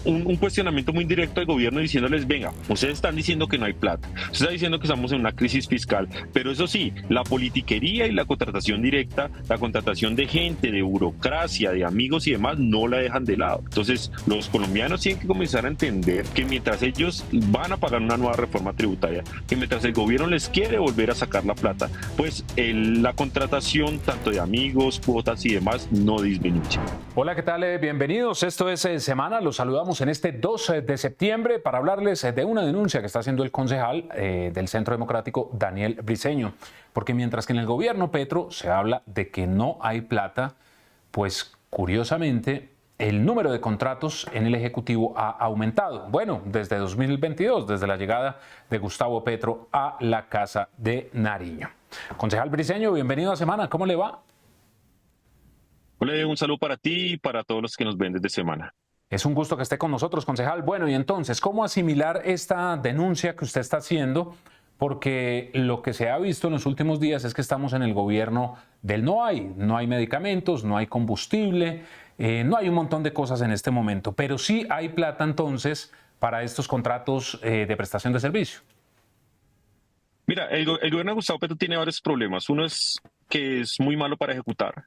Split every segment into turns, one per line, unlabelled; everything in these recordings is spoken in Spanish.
un cuestionamiento muy directo al gobierno diciéndoles, venga, ustedes están diciendo que no hay plata, ustedes están diciendo que estamos en una crisis fiscal, pero eso sí, la politiquería y la contratación directa, la contratación de gente, de burocracia, de amigos y demás, no la dejan de lado. Entonces, los colombianos tienen que comenzar a entender que mientras ellos van a pagar una nueva reforma tributaria, que mientras el gobierno les quiere volver a sacar la plata, pues la contratación tanto de amigos, cuotas y demás no disminuye.
Hola, ¿qué tal? Bienvenidos. Esto es Semana. Los saludamos en este 2 de septiembre para hablarles de una denuncia que está haciendo el concejal del Centro Democrático, Daniel Briceño. Porque mientras que en el gobierno Petro se habla de que no hay plata, pues curiosamente el número de contratos en el Ejecutivo ha aumentado. Bueno, desde 2022, desde la llegada de Gustavo Petro a la Casa de Nariño. Concejal Briceño, bienvenido a Semana. ¿Cómo le va?
Hola, un saludo para ti y para todos los que nos ven desde Semana.
Es un gusto que esté con nosotros, concejal. Bueno, y entonces, ¿cómo asimilar esta denuncia que usted está haciendo? Porque lo que se ha visto en los últimos días es que estamos en el gobierno del no hay medicamentos, no hay combustible, no hay un montón de cosas en este momento, pero sí hay plata entonces para estos contratos de prestación de servicio.
Mira, el gobierno de Gustavo Petro tiene varios problemas. Uno es que es muy malo para ejecutar,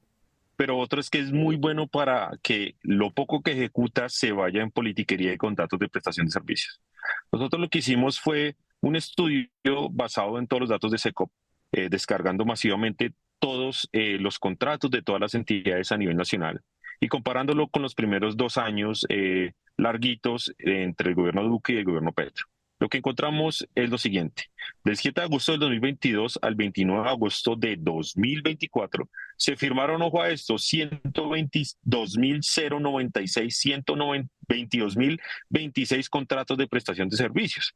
pero otro es que es muy bueno para que lo poco que ejecuta se vaya en politiquería y contratos de prestación de servicios. Nosotros lo que hicimos fue un estudio basado en todos los datos de SECOP, descargando masivamente todos los contratos de todas las entidades a nivel nacional y comparándolo con los primeros 2 años larguitos entre el gobierno Duque y el gobierno Petro. Lo que encontramos es lo siguiente. Del 7 de agosto del 2022 al 29 de agosto de 2024 se firmaron, ojo a esto, 122.096 contratos de prestación de servicios.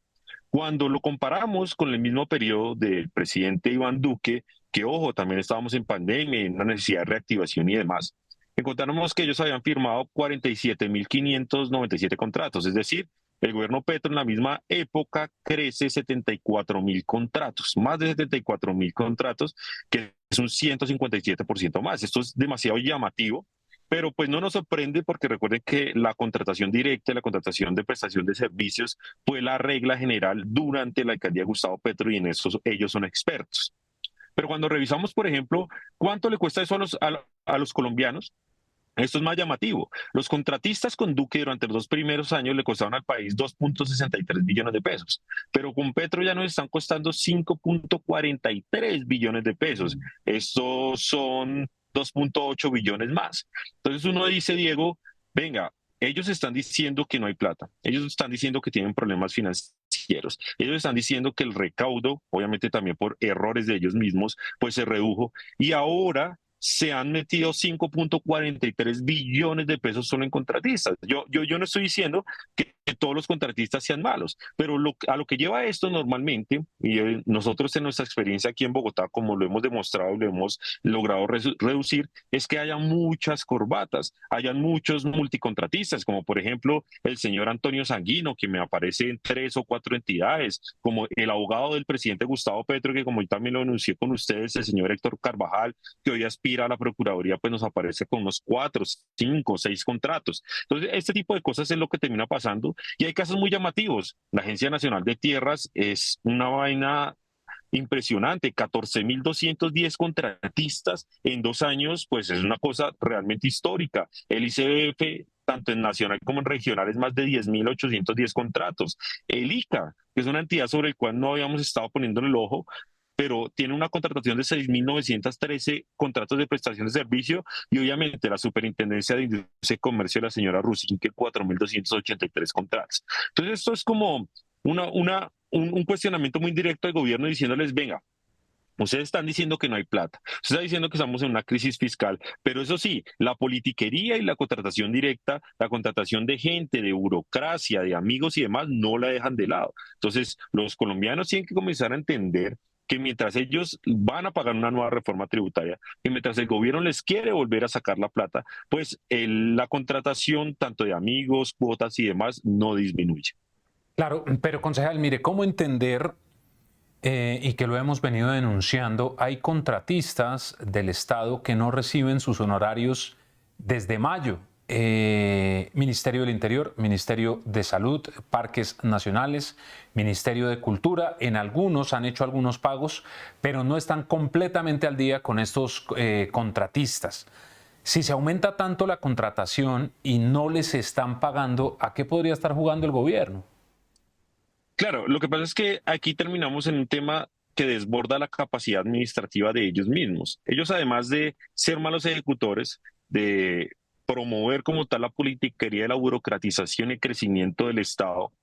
Cuando lo comparamos con el mismo periodo del presidente Iván Duque, que ojo, también estábamos en pandemia, en una necesidad de reactivación y demás, encontramos que ellos habían firmado 47.597 contratos, es decir, el gobierno Petro en la misma época crece 74.000 contratos, más de 74.000 contratos, que es un 157% más. Esto es demasiado llamativo, pero pues no nos sorprende porque recuerden que la contratación directa, la contratación de prestación de servicios fue la regla general durante la alcaldía de Gustavo Petro y en eso ellos son expertos. Pero cuando revisamos, por ejemplo, cuánto le cuesta eso a los colombianos, esto es más llamativo. Los contratistas con Duque durante los 2 primeros años le costaron al país 2.63 billones de pesos, pero con Petro ya nos están costando 5.43 billones de pesos. Estos son 2.8 billones más. Entonces uno dice, Diego, venga, ellos están diciendo que no hay plata, ellos están diciendo que tienen problemas financieros, ellos están diciendo que el recaudo, obviamente también por errores de ellos mismos, pues se redujo y ahora se han metido 5.43 billones de pesos solo en contratistas. Yo no estoy diciendo que todos los contratistas sean malos, pero a lo que lleva esto normalmente, y nosotros en nuestra experiencia aquí en Bogotá, como lo hemos demostrado, lo hemos logrado reducir, es que haya muchas corbatas, hayan muchos multicontratistas, como por ejemplo el señor Antonio Sanguino, que me aparece en 3 o 4 entidades, como el abogado del presidente Gustavo Petro, que como yo también lo denuncié con ustedes, el señor Héctor Carvajal, que hoy aspira a la Procuraduría, pues nos aparece con unos 4, 5, 6 contratos. Entonces, este tipo de cosas es lo que termina pasando y hay casos muy llamativos. La Agencia Nacional de Tierras es una vaina impresionante, 14.210 contratistas en 2 años, pues es una cosa realmente histórica. El ICBF, tanto en nacional como en regional, es más de 10.810 contratos. El ICA, que es una entidad sobre el cual no habíamos estado poniéndole el ojo, pero tiene una contratación de 6.913 contratos de prestación de servicio y obviamente la Superintendencia de Industria y Comercio de la señora Rusinque 4.283 contratos. Entonces esto es como un cuestionamiento muy directo al gobierno diciéndoles, venga, ustedes están diciendo que no hay plata, ustedes están diciendo que estamos en una crisis fiscal, pero eso sí, la politiquería y la contratación directa, la contratación de gente, de burocracia, de amigos y demás, no la dejan de lado. Entonces, los colombianos tienen que comenzar a entender que mientras ellos van a pagar una nueva reforma tributaria, que mientras el gobierno les quiere volver a sacar la plata, pues la contratación tanto de amigos, cuotas y demás no disminuye.
Claro, pero concejal, mire, ¿cómo entender y que lo hemos venido denunciando? Hay contratistas del Estado que no reciben sus honorarios desde mayo Ministerio del Interior, Ministerio de Salud, Parques Nacionales, Ministerio de Cultura. En algunos han hecho algunos pagos, pero no están completamente al día con estos contratistas. Si se aumenta tanto la contratación y no les están pagando, ¿a qué podría estar jugando el gobierno?
Claro, lo que pasa es que aquí terminamos en un tema que desborda la capacidad administrativa de ellos mismos. Ellos, además de ser malos ejecutores, de promover como tal la politiquería, la burocratización y el crecimiento del Estado,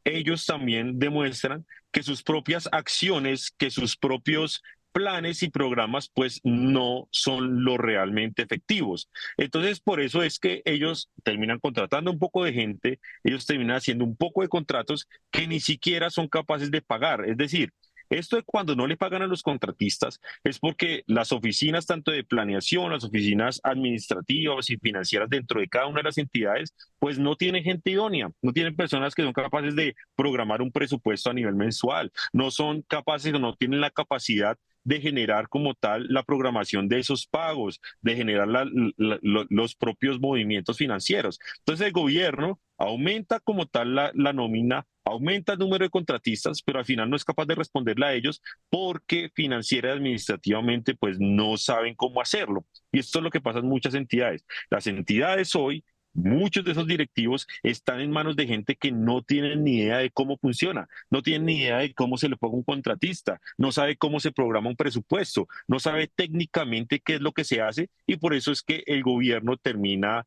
ellos también demuestran que sus propias acciones, que sus propios planes y programas pues no son lo realmente efectivos. Entonces, por eso es que ellos terminan contratando un poco de gente, ellos terminan haciendo un poco de contratos que ni siquiera son capaces de pagar. Es decir, esto de cuando no le pagan a los contratistas es porque las oficinas tanto de planeación, las oficinas administrativas y financieras dentro de cada una de las entidades, pues no tienen gente idónea, no tienen personas que son capaces de programar un presupuesto a nivel mensual, no son capaces o no tienen la capacidad de generar como tal la programación de esos pagos, de generar los propios movimientos financieros. Entonces el gobierno aumenta como tal la nómina, aumenta el número de contratistas, pero al final no es capaz de responderle a ellos porque financiera y administrativamente pues no saben cómo hacerlo. Y esto es lo que pasa en muchas entidades. Las entidades hoy, muchos de esos directivos están en manos de gente que no tienen ni idea de cómo funciona, no tienen ni idea de cómo se le paga un contratista, no sabe cómo se programa un presupuesto, no sabe técnicamente qué es lo que se hace y por eso es que el gobierno termina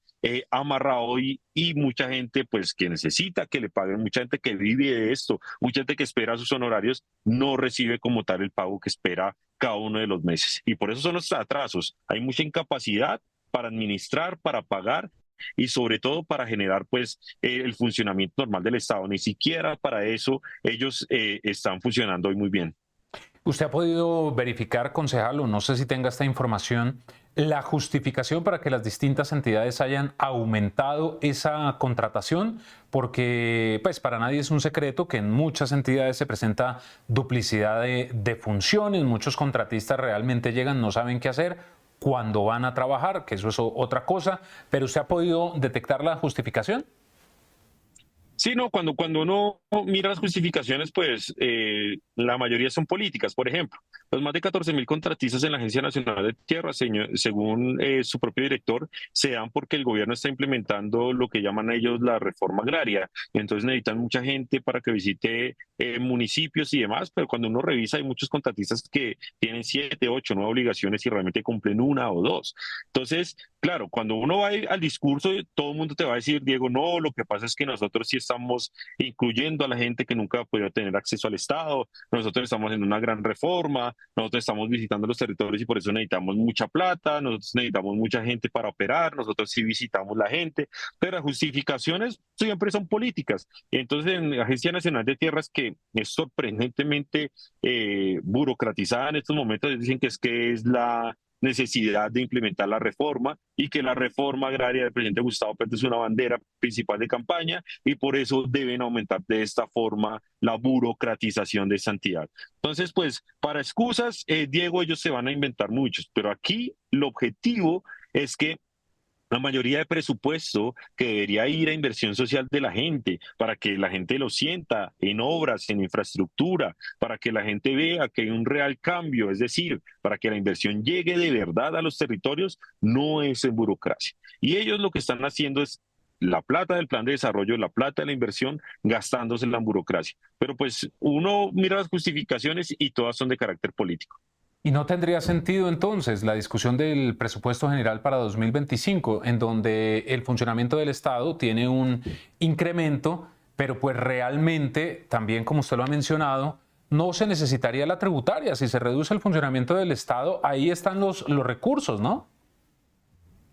amarrado y mucha gente pues que necesita que le paguen, mucha gente que vive de esto, mucha gente que espera sus honorarios, no recibe como tal el pago que espera cada uno de los meses. Y por eso son los atrasos. Hay mucha incapacidad para administrar, para pagar y sobre todo para generar pues el funcionamiento normal del Estado. Ni siquiera para eso ellos están funcionando hoy muy bien.
¿Usted ha podido verificar, concejal, o no sé si tenga esta información, la justificación para que las distintas entidades hayan aumentado esa contratación? Porque pues para nadie es un secreto que en muchas entidades se presenta duplicidad de funciones, muchos contratistas realmente llegan, no saben qué hacer cuando van a trabajar, que eso es otra cosa, pero ¿usted ha podido detectar la justificación?
Sí, no, cuando uno mira las justificaciones, pues la mayoría son políticas. Por ejemplo, los más de 14.000 contratistas en la Agencia Nacional de Tierra, según su propio director, se dan porque el gobierno está implementando lo que llaman ellos la reforma agraria. Entonces necesitan mucha gente para que visite municipios y demás, pero cuando uno revisa hay muchos contratistas que tienen 7, 8, 9 obligaciones y realmente cumplen una o dos. Entonces, claro, cuando uno va al discurso, todo el mundo te va a decir, Diego, no, lo que pasa es que nosotros sí estamos incluyendo a la gente que nunca ha podido tener acceso al Estado, nosotros estamos en una gran reforma, nosotros estamos visitando los territorios y por eso necesitamos mucha plata, nosotros necesitamos mucha gente para operar, nosotros sí visitamos la gente, pero las justificaciones siempre son políticas. Entonces, en la Agencia Nacional de Tierras, que es sorprendentemente burocratizada en estos momentos, dicen que es la necesidad de implementar la reforma y que la reforma agraria del presidente Gustavo Petro es una bandera principal de campaña y por eso deben aumentar de esta forma la burocratización de esta entidad. Entonces, pues para excusas, Diego, ellos se van a inventar muchos, pero aquí el objetivo es que la mayoría de presupuesto que debería ir a inversión social de la gente, para que la gente lo sienta en obras, en infraestructura, para que la gente vea que hay un real cambio, es decir, para que la inversión llegue de verdad a los territorios, no es en burocracia. Y ellos lo que están haciendo es la plata del plan de desarrollo, la plata de la inversión, gastándose en la burocracia. Pero pues uno mira las justificaciones y todas son de carácter político.
¿Y no tendría sentido entonces la discusión del presupuesto general para 2025, en donde el funcionamiento del Estado tiene un incremento, pero pues realmente, también como usted lo ha mencionado, no se necesitaría la tributaria? Si se reduce el funcionamiento del Estado, ahí están los recursos, ¿no?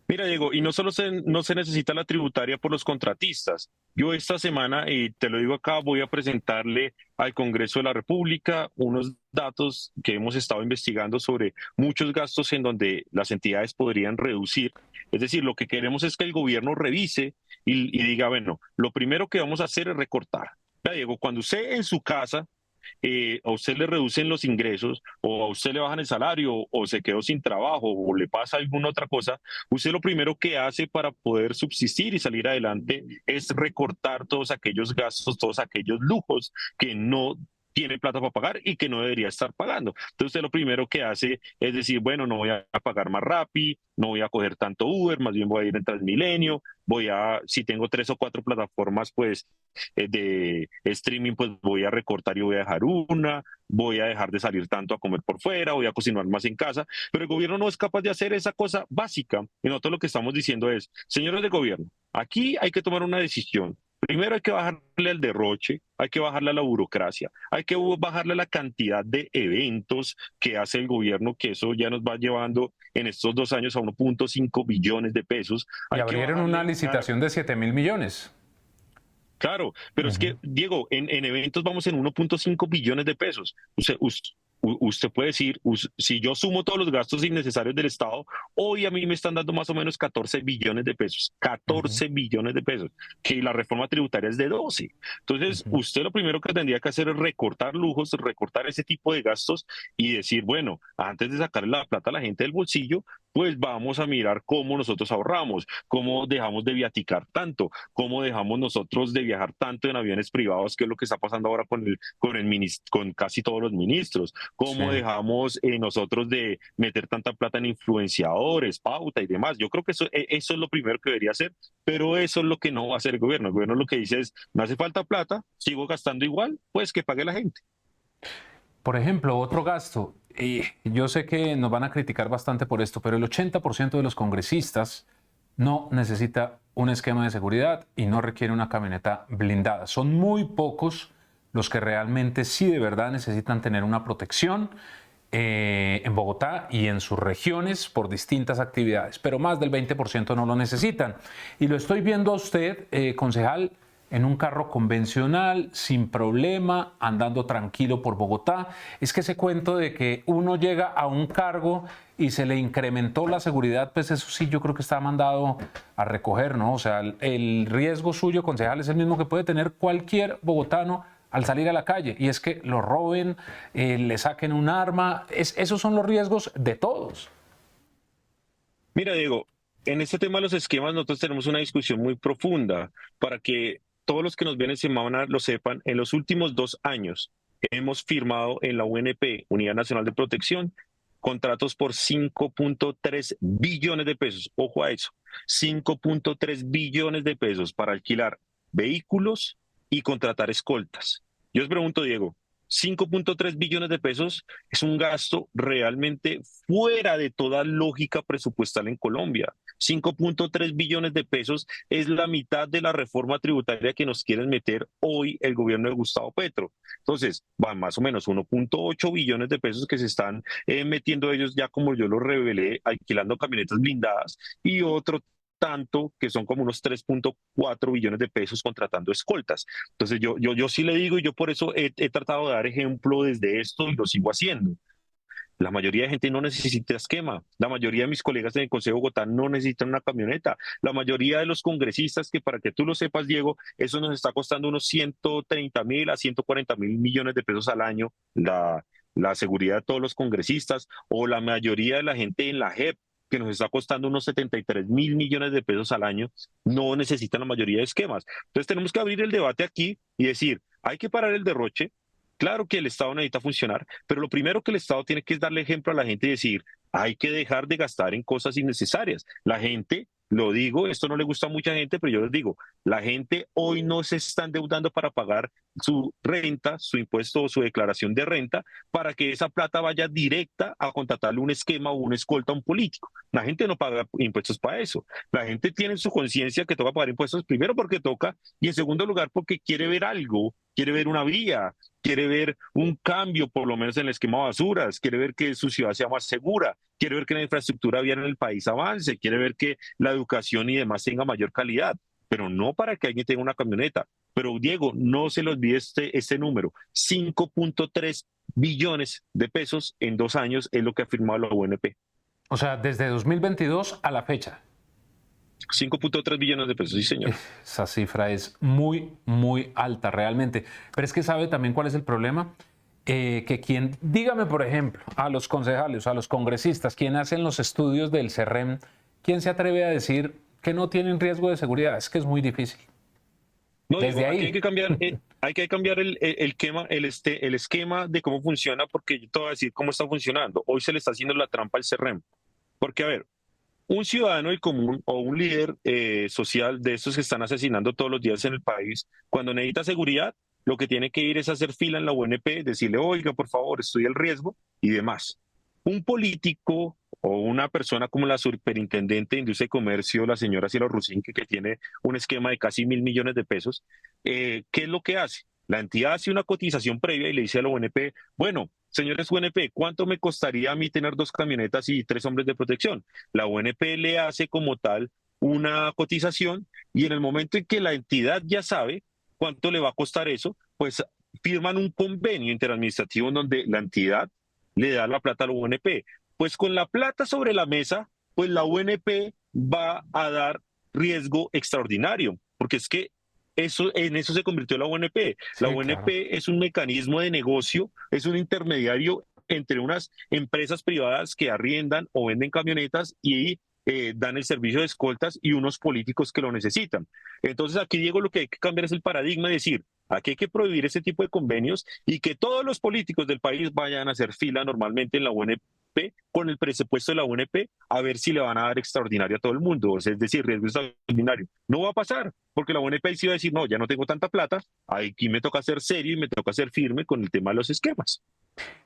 Mira, Diego, y no se necesita la tributaria por los contratistas. Yo esta semana, y te lo digo acá, voy a presentarle al Congreso de la República unos datos que hemos estado investigando sobre muchos gastos en donde las entidades podrían reducir. Es decir, lo que queremos es que el gobierno revise y diga, bueno, lo primero que vamos a hacer es recortar. Mira, Diego, cuando usted en su casa a usted le reducen los ingresos o a usted le bajan el salario o se quedó sin trabajo o le pasa alguna otra cosa, usted lo primero que hace para poder subsistir y salir adelante es recortar todos aquellos gastos, todos aquellos lujos que no tiene plata para pagar y que no debería estar pagando. Entonces usted lo primero que hace es decir, bueno, no voy a pagar más Rappi, no voy a coger tanto Uber, más bien voy a ir en Transmilenio, si tengo 3 o 4 plataformas pues de streaming, pues voy a recortar y voy a dejar una, voy a dejar de salir tanto a comer por fuera, voy a cocinar más en casa, pero el gobierno no es capaz de hacer esa cosa básica. Y nosotros lo que estamos diciendo es, señores del gobierno, aquí hay que tomar una decisión. Primero hay que bajarle al derroche, hay que bajarle a la burocracia, hay que bajarle a la cantidad de eventos que hace el gobierno, que eso ya nos va llevando en estos 2 años a 1.5 billones de pesos.
Y abrieron una licitación de 7.000 millones.
Claro, pero es que, Diego, en eventos vamos en 1.5 billones de pesos. Usted puede decir, si yo sumo todos los gastos innecesarios del Estado, hoy a mí me están dando más o menos 14 billones de pesos, 14 billones de pesos, que la reforma tributaria es de 12. Entonces, usted lo primero que tendría que hacer es recortar lujos, recortar ese tipo de gastos y decir, bueno, antes de sacarle la plata a la gente del bolsillo, pues vamos a mirar cómo nosotros ahorramos, cómo dejamos de viaticar tanto, cómo dejamos nosotros de viajar tanto en aviones privados, que es lo que está pasando ahora con casi todos los ministros, cómo dejamos nosotros de meter tanta plata en influenciadores, pauta y demás. Yo creo que eso es lo primero que debería hacer, pero eso es lo que no va a hacer el gobierno. El gobierno lo que dice es, me hace falta plata, sigo gastando igual, pues que pague la gente.
Por ejemplo, otro gasto. Yo sé que nos van a criticar bastante por esto, pero el 80% de los congresistas no necesita un esquema de seguridad y no requiere una camioneta blindada. Son muy pocos los que realmente sí de verdad necesitan tener una protección en Bogotá y en sus regiones por distintas actividades, pero más del 20% no lo necesitan. Y lo estoy viendo a usted, concejal, en un carro convencional, sin problema, andando tranquilo por Bogotá. Es que ese cuento de que uno llega a un cargo y se le incrementó la seguridad, pues eso sí yo creo que está mandado a recoger, ¿no? O sea, el riesgo suyo, concejal, es el mismo que puede tener cualquier bogotano al salir a la calle, y es que lo roben, le saquen un arma. Esos son los riesgos de todos.
Mira, Diego, en este tema de los esquemas nosotros tenemos una discusión muy profunda para que todos los que nos ven en semana lo sepan. En los últimos 2 años hemos firmado en la UNP, Unidad Nacional de Protección, contratos por 5.3 billones de pesos. Ojo a eso, 5.3 billones de pesos para alquilar vehículos y contratar escoltas. Yo les pregunto, Diego, 5.3 billones de pesos es un gasto realmente fuera de toda lógica presupuestal en Colombia. 5.3 billones de pesos es la mitad de la reforma tributaria que nos quieren meter hoy el gobierno de Gustavo Petro. Entonces, van más o menos 1.8 billones de pesos que se están metiendo ellos, ya como yo lo revelé, alquilando camionetas blindadas, y otro tanto que son como unos 3.4 billones de pesos contratando escoltas. Entonces yo sí le digo, y yo por eso he tratado de dar ejemplo desde esto y lo sigo haciendo. La mayoría de gente no necesita esquema. La mayoría de mis colegas en el Consejo de Bogotá no necesitan una camioneta. La mayoría de los congresistas, que para que tú lo sepas, Diego, eso nos está costando unos 130.000 a 140.000 millones de pesos al año, la seguridad de todos los congresistas, o la mayoría de la gente en la JEP, que nos está costando unos 73.000 millones de pesos al año, no necesitan la mayoría de esquemas. Entonces tenemos que abrir el debate aquí y decir, hay que parar el derroche. Claro que el Estado necesita funcionar, pero lo primero que el Estado tiene que es darle ejemplo a la gente y decir, hay que dejar de gastar en cosas innecesarias. La gente, lo digo, esto no le gusta a mucha gente, pero yo les digo, la gente hoy no se está endeudando para pagar su renta, su impuesto o su declaración de renta, para que esa plata vaya directa a contratarle un esquema o una escolta a un político. La gente no paga impuestos para eso. La gente tiene en su conciencia que toca pagar impuestos, primero porque toca, y en segundo lugar porque quiere ver algo, quiere ver una vía, quiere ver un cambio por lo menos en el esquema de basuras, quiere ver que su ciudad sea más segura, quiere ver que la infraestructura vial en el país avance, quiere ver que la educación y demás tenga mayor calidad, pero no para que alguien tenga una camioneta. Pero Diego, no se le olvide este número, 5.3 billones de pesos en 2 años es lo que ha firmado la UNP.
O sea, desde 2022 a la fecha.
5.3 billones de pesos, sí señor.
Esa cifra es muy, muy alta realmente. Pero es que sabe también cuál es el problema. dígame por ejemplo, a los concejales, a los congresistas, quien hacen los estudios del CERREM, ¿quién se atreve a decir que no tienen riesgo de seguridad? Es que es muy difícil.
No,
Desde
digo,
ahí.
aquí hay que cambiar el esquema de cómo funciona, porque yo te voy a decir cómo está funcionando. Hoy se le está haciendo la trampa al CERREM. Porque, a ver, un ciudadano del común o un líder social de estos que están asesinando todos los días en el país, cuando necesita seguridad, lo que tiene que ir es hacer fila en la UNP, decirle, oiga, por favor, estoy el riesgo y demás. Un político o una persona como la superintendente de Industria y Comercio, la señora Cielo Rusín, que tiene un esquema de casi 1.000 millones de pesos, ¿qué es lo que hace? La entidad hace una cotización previa y le dice a la UNP, bueno, señores UNP, ¿cuánto me costaría a mí tener 2 camionetas y 3 hombres de protección? La UNP le hace como tal una cotización y en el momento en que la entidad ya sabe cuánto le va a costar eso, pues firman un convenio interadministrativo en donde la entidad le da la plata a la UNP. Pues con la plata sobre la mesa, pues la UNP va a dar riesgo extraordinario, porque es que en eso se convirtió la UNP. La
Sí,
UNP
claro.
es un mecanismo de negocio, es un intermediario entre unas empresas privadas que arriendan o venden camionetas y dan el servicio de escoltas y unos políticos que lo necesitan. Entonces aquí, Diego, lo que hay que cambiar es el paradigma, decir, aquí hay que prohibir ese tipo de convenios y que todos los políticos del país vayan a hacer fila normalmente en la UNP con el presupuesto de la UNP a ver si le van a dar extraordinario a todo el mundo, o sea, es decir, riesgo extraordinario. No va a pasar, porque la UNP sí va a decir, no, ya no tengo tanta plata, aquí me toca ser serio y me toca ser firme con el tema de los esquemas.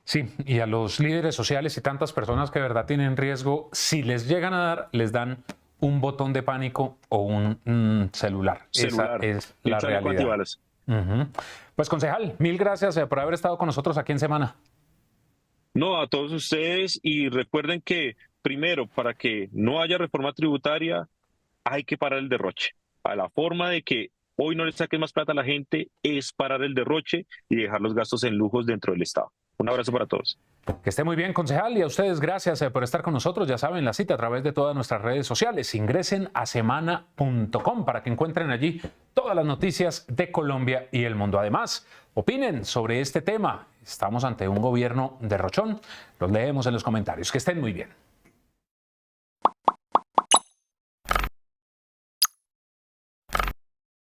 Sí, y a los líderes sociales y tantas personas que de verdad tienen riesgo, si les llegan a dar, les dan un botón de pánico o un celular. Esa
Celular,
es
el
la
chaleco
realidad.
antibalas.
Pues concejal, mil gracias por haber estado con nosotros aquí en Semana.
No, a todos ustedes y recuerden que primero, para que no haya reforma tributaria, hay que parar el derroche. A la forma de que hoy no le saquen más plata a la gente es parar el derroche y dejar los gastos en lujos dentro del Estado. Un abrazo para todos.
Que esté muy bien, concejal, y a ustedes gracias por estar con nosotros. Ya saben, la cita a través de todas nuestras redes sociales. Ingresen a semana.com para que encuentren allí todas las noticias de Colombia y el mundo. Además, opinen sobre este tema. Estamos ante un gobierno derrochón. Los leemos en los comentarios. Que estén muy bien.